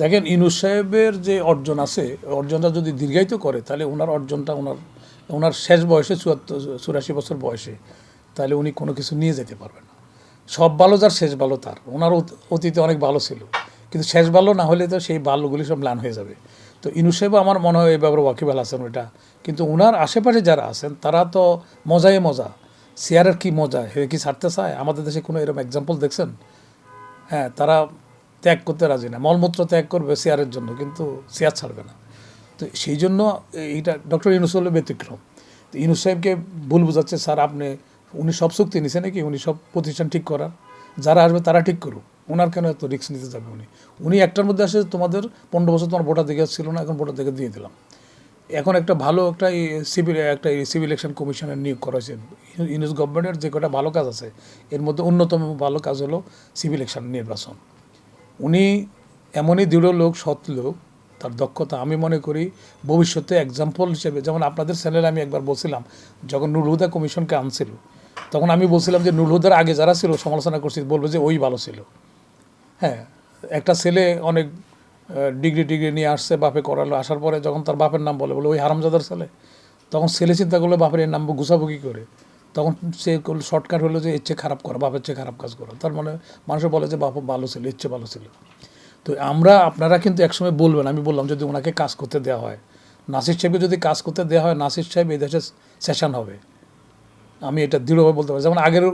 দেখেন ইউনূস সাহেবের যে অর্জন আছে, অর্জনটা যদি দীর্ঘায়িত করে তাহলে ওনার অর্জনটা ওনার শেষ বয়সে 84 বছর বয়সে, তাহলে উনি কোনো কিছু নিয়ে যেতে পারবেন না। সব ভালো যার শেষ ভালো তার। ওনার অতীতে অনেক ভালো ছিল, কিন্তু শেষ ভালো না হলে তো সেই ভালোগুলি সব ম্লান হয়ে যাবে। তো ইউনূস সাহেব আমার মনে হয় এই ব্যাপারে ওয়াকিবহাল আছেন ওইটা। কিন্তু ওনার আশেপাশে যারা আছেন তারা তো মজাই মজা, চেয়ারের কি মজা, হে কি ছাড়তে চায়? আমাদের দেশে কোনো এরকম এক্সাম্পল দেখছেন? হ্যাঁ, তারা ত্যাগ করতে রাজি না, মলমূত্র ত্যাগ করবে চেয়ারের জন্য, কিন্তু চেয়ার ছাড়বে না। তো সেই জন্য এইটা ডক্টর ইউনূস হলো ব্যতিক্রম। তো ইউনূস সাহেবকে ভুল বোঝাচ্ছে, স্যার আপনি, উনি সব চুক্তি নিছে নাকি? উনি সব প্রতিষ্ঠান ঠিক করার, যারা আসবে তারা ঠিক করুক, ওনার কেন এত রিস্ক নিতে যাবে? উনি একটার মধ্যে আসে, তোমাদের 15 বছর তোমার ভোটাধিকার ছিল না, এখন ভোটাধিকার দিয়ে দিলাম। এখন একটা ভালো একটা সিভিল ইলেকশন কমিশনের নিয়োগ করা হয়েছে। ইউনূস গভর্নমেন্টের যে কটা ভালো কাজ আছে এর মধ্যে অন্যতম ভালো কাজ হলো সিভিল ইলেকশন নির্বাচন। উনি এমনই দৃঢ় লোক, সৎ লোক, তার দক্ষতা আমি মনে করি ভবিষ্যতে এক্সাম্পল হিসেবে, যেমন আপনাদের চ্যানেলে আমি একবার বলছিলাম যখন নুর হুদা কমিশনকে আনছিল, তখন আমি বলছিলাম যে নুর হুদার আগে যারা ছিল সমালোচনা করছি, বলবো যে ওই ভালো ছিল। হ্যাঁ, একটা ছেলে অনেক ডিগ্রি নিয়ে আসছে, বাপে করালো, আসার পরে যখন তার বাপের নাম বলে ওই হারামজাদার ছেলে, তখন ছেলে চিন্তা করলো বাপের এর নাম গুছাবো কী করে, তখন সে শর্টকাট হলো যে এর চেয়ে খারাপ করা, বাপের চেয়ে খারাপ কাজ করা। তার মানে মানুষে বলে যে বাপ ভালো ছিল, এর চেয়ে ভালো ছিল। তো আপনারা কিন্তু একসময় বলবেন, আমি বললাম যদি ওনাকে কাজ করতে দেওয়া হয়, নাসির সাহেবকে যদি কাজ করতে দেওয়া হয়, নাসির সাহেব এই দেশে সেশন হবে, আমি এটা দৃঢ়ভাবে বলতে পারি। যেমন আগের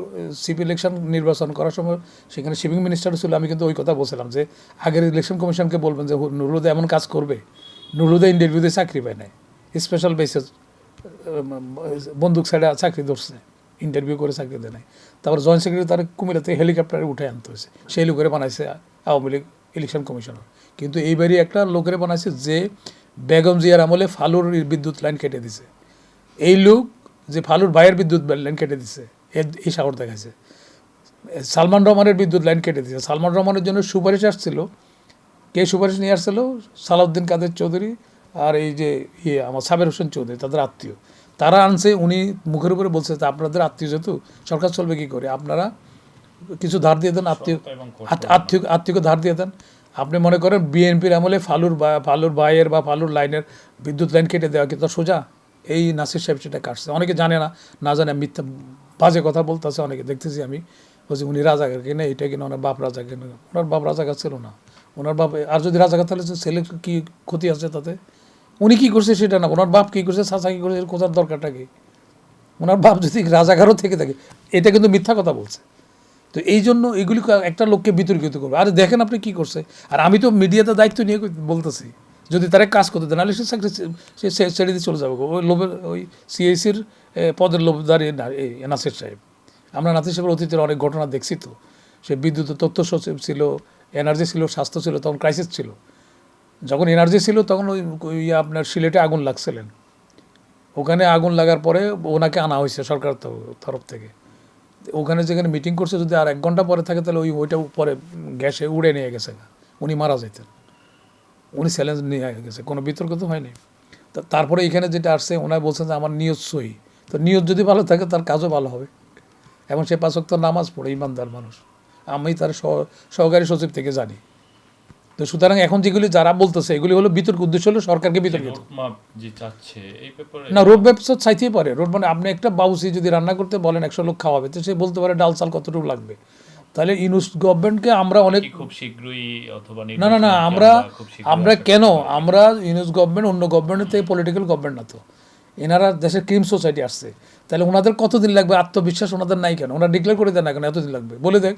সিপি ইলেকশন নির্বাচন করার সময় সেখানে শিপিং মিনিস্টার ছিল, আমি কিন্তু ওই কথা বলছিলাম যে আগের ইলেকশন কমিশনকে বলবেন যে নুর হুদা এমন কাজ করবে। নুর হুদা ইন্টারভিউতে চাকরি পায় নাই, স্পেশাল বেসিস বন্দুক সাইডে চাকরি ধরছে, ইন্টারভিউ করে চাকরি দেয় নাই। তারপর জয়েন্ট সেক্রেটারি তার কুমিল্লা থেকে হেলিকপ্টারে উঠে আনতে হয়েছে, সেই লোকের বানাইছে আওয়ামী লীগ ইলেকশন কমিশনার। কিন্তু এইবারই একটা লোকের বানাইছে যে বেগম জিয়ার আমলে ফালুর বিদ্যুৎ লাইন কেটে দিছে, এই লোক যে ফালুর ভাইয়ের বিদ্যুৎ লাইন কেটে দিচ্ছে, এই সাগর দেখাইছে। সালমান রহমানের বিদ্যুৎ লাইন কেটে দিচ্ছে। সালমান রহমানের জন্য সুপারিশ আসছিল, কে সুপারিশ নিয়ে আসছিল? সালাউদ্দিন কাদের চৌধুরী আর এই যে আমার সাবের হোসেন চৌধুরী, তাদের আত্মীয়, তারা আনছে। উনি মুখের উপরে বলছে যে আপনাদের আত্মীয় যেহেতু সরকার চলবে কী করে, আপনারা কিছু ধার দিয়ে দেন, আত্মীয়কে ধার দিয়ে দেন। আপনি মনে করেন বিএনপির আমলে ফালুর ভাইয়ের বা ফালুর লাইনের বিদ্যুৎ লাইন কেটে দেওয়া কিন্তু সোজা, এই নাসির সাহেব সেটা কাটছে। অনেকে জানে না জানে মিথ্যা বাজে কথা বলতেছে, অনেকে দেখতেছি আমি, বলছি উনি রাজাকার কিনা, এটা কিনা, ওনার বাপ রাজাকার কিনা। ওনার বাপ রাজাকার ছিল না, ওনার বাপ, আর যদি রাজাকার তাহলে ছেলে কী ক্ষতি আছে তাতে? উনি কী করছে সেটা না, ওনার বাপ কী করছে, চাচা কী করছে, কোথার দরকারটা কি? ওনার বাপ যদি রাজাকারও থেকে থাকে, এটা কিন্তু মিথ্যা কথা বলছে। তো এই জন্য এগুলি একটা লোককে বিতর্কিত করবে। আর দেখেন আপনি কী করছে, আর আমি তো মিডিয়াতে দায়িত্ব নিয়ে বলতেছি, যদি তারা কাজ করতে দেয় নাহলে সে চাকরি সে ছেড়ে দিয়ে চলে যাবে। ওই লোভের, ওই সিএসির পদের লোভদারি নাসির সাহেব। আমরা নাসির সাহেবের অতীতের অনেক ঘটনা দেখছি তো, সে বিদ্যুৎ তথ্য সচিব ছিল, এনার্জি ছিল, স্বাস্থ্য ছিল, তখন ক্রাইসিস ছিল। যখন এনার্জি ছিল তখন ওই আপনার সিলেটে আগুন লাগছিলেন, ওখানে আগুন লাগার পরে ওনাকে আনা হয়েছে সরকার তরফ থেকে। ওখানে যেখানে মিটিং করছে যদি আর 1 ঘন্টা পরে থাকে তাহলে ওইটা পরে গ্যাসে উড়ে নিয়ে গেছে, উনি মারা যেতেন। উনি চ্যালেঞ্জ নিয়ে গেছে, কোনো বিতর্ক তো হয়নি। তারপরে এখানে যেটা আসছে, ওনারা বলছেন যে আমার নিয়ত সহি। তো নিয়ত যদি ভালো থাকে তার কাজও ভালো হবে। এবং সে 5 ওয়াক্ত নামাজ পড়ে ইমানদার মানুষ, আমি তার সহকারী সচিব থেকে জানি। তো সুতরাং এখন যেগুলি যারা বলতেছে এগুলি হলো বিতর্ক, উদ্দেশ্য হলো সরকারকে বিতর্কিত না। রোড ম্যাপ চাইতেই পারে, রোড মানে আপনি একটা বাবুসি যদি রান্না করতে বলেন 100 লোক খাওয়াবে, তো সে বলতে পারে ডাল চাল কতটুকু লাগবে। তাহলে ইউনূস গভর্নমেন্টকে আমরা অনেক খুব শীঘ্রই অথবা না আমরা কেন, আমরা ইউনূস গভর্নমেন্ট অন্য গভর্নমেন্টের থেকে পলিটিক্যাল গভর্নমেন্ট না তো, এনারা দেশের ক্রিম সোসাইটি আসছে, তাহলে ওনাদের কতদিন লাগবে? আত্মবিশ্বাস ওনাদের নাই কেন? ওনারা ডিক্লেয়ার করে দেন না কেন এতদিন লাগবে? বলে দেখ,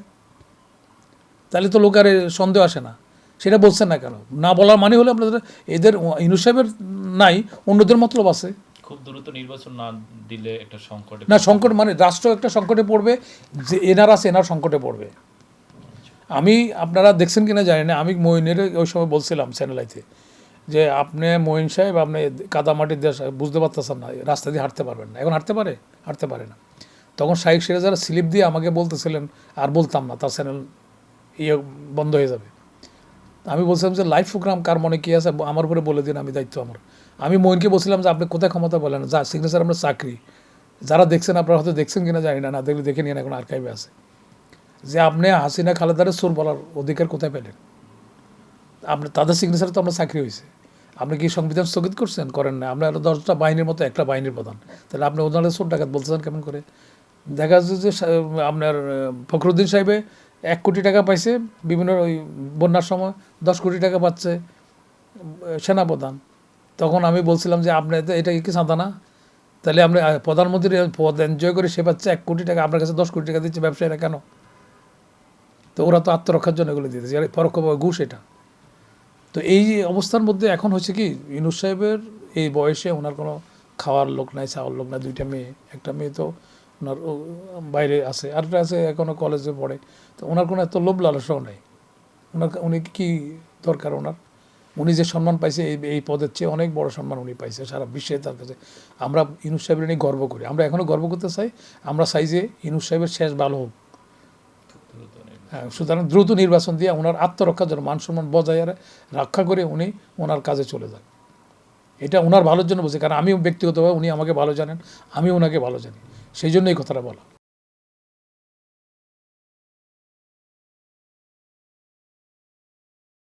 তাহলে তো লোকের সন্দেহ আসে না। সেটা বলছেন না কেন? না বলার মানে হলে আপনাদের এদের ইউনূস সাহেবের নাই, অন্যদের মতলব আছে। খুব দ্রুত নির্বাচন না দিলে একটা সংকট, না সংকট মানে রাষ্ট্র একটা সংকটে পড়বে, যে এনারা আছে এনার সংকটে পড়বে। আমি, আপনারা দেখছেন কিনা জানি না, আমি মঈনের ওই সময় বলছিলাম চ্যানেলাইতে যে আপনি মঈন সাহেব, আপনি কাদামাটির দেশ বুঝতে পারতেছেন না, রাস্তা দিয়ে হাঁটতে পারবেন না। এখন হাঁটতে পারে না। তখন শাইখ সিরাজার স্লিপ দিয়ে আমাকে বলতেছিলেন, আর বলতাম না, তার চ্যানেল বন্ধ হয়ে যাবে। আমি বলছিলাম যে লাইভ প্রোগ্রাম কার মনে কী আছে আমার উপরে বলে দিন, আমি দায়িত্ব আমার। আমি মঈনকে বলছিলাম যে আপনি কোথায় ক্ষমতা বলেন, যা সিগনেচার আমরা চাকরি, যারা দেখছেন আপনারা হয়তো দেখছেন কিনা জানি না, না দেখলে দেখে নিন, এখন আর্কাইভে আছে, যে আপনি হাসিনা খালেদারের চোর বলার অধিকার কোথায় পেলেন? আপনার তাদের সিগনেচারে তো আমরা চাকরি হয়েছে। আপনি কি সংবিধান স্থগিত করছেন? করেন না। আমরা 10টা বাহিনীর মতো একটা বাহিনীর প্রধান, তাহলে আপনি ওনারা চোর ডাকাত বলতেছেন কেমন করে? দেখা যাচ্ছে যে আপনার ফখরুদ্দিন সাহেবে 1 কোটি টাকা পাইছে বিভিন্ন ওই বন্যার সময়, 10 কোটি টাকা পাচ্ছে সেনাপ্রধান। তখন আমি বলছিলাম যে আপনি এটা কি চাঁদা না? তাহলে আমরা প্রধানমন্ত্রীর পদ এনজয় করে সে পাচ্ছে 1 কোটি টাকা, আপনার কাছে 10 কোটি টাকা দিচ্ছে ব্যবসায়ীরা কেন? তো ওরা তো আত্মরক্ষার জন্য এগুলো দিতেছে, পরোক্ষভাবে ঘুষ এটা। তো এই অবস্থার মধ্যে এখন হচ্ছে কি, ইউনূস সাহেবের এই বয়সে ওনার কোনো খাওয়ার লোক নাই, চাওয়ার লোক নাই, 2টা মেয়ে, একটা মেয়ে তো ওনার বাইরে আছে, আরেকটা আছে এখনও কলেজে পড়ে। তো ওনার কোনো এত লোভ লালসাও নাই। উনি কি দরকার ওনার? উনি যে সম্মান পাইছে এই পদের চেয়ে অনেক বড় সম্মান উনি পাইছে সারা বিশ্বে তার কাছে। আমরা ইউনূস সাহেবের নিয়ে গর্ব করি, আমরা এখনও গর্ব করতে চাই। আমরা চাই যে ইউনূস সাহেবের শেষ ভালো হোক। হ্যাঁ, সুতরাং দ্রুত নির্বাচন দিয়ে ওনার আত্মরক্ষার জন্য, মান সম্মান বজায় রক্ষা করে উনি ওনার কাজে চলে যান। এটা ওনার ভালোর জন্য বলছি, কারণ আমিও ব্যক্তিগতভাবে, উনি আমাকে ভালো জানেন, আমি ওনাকে ভালো জানি, সেই জন্য এই কথাটা বলা।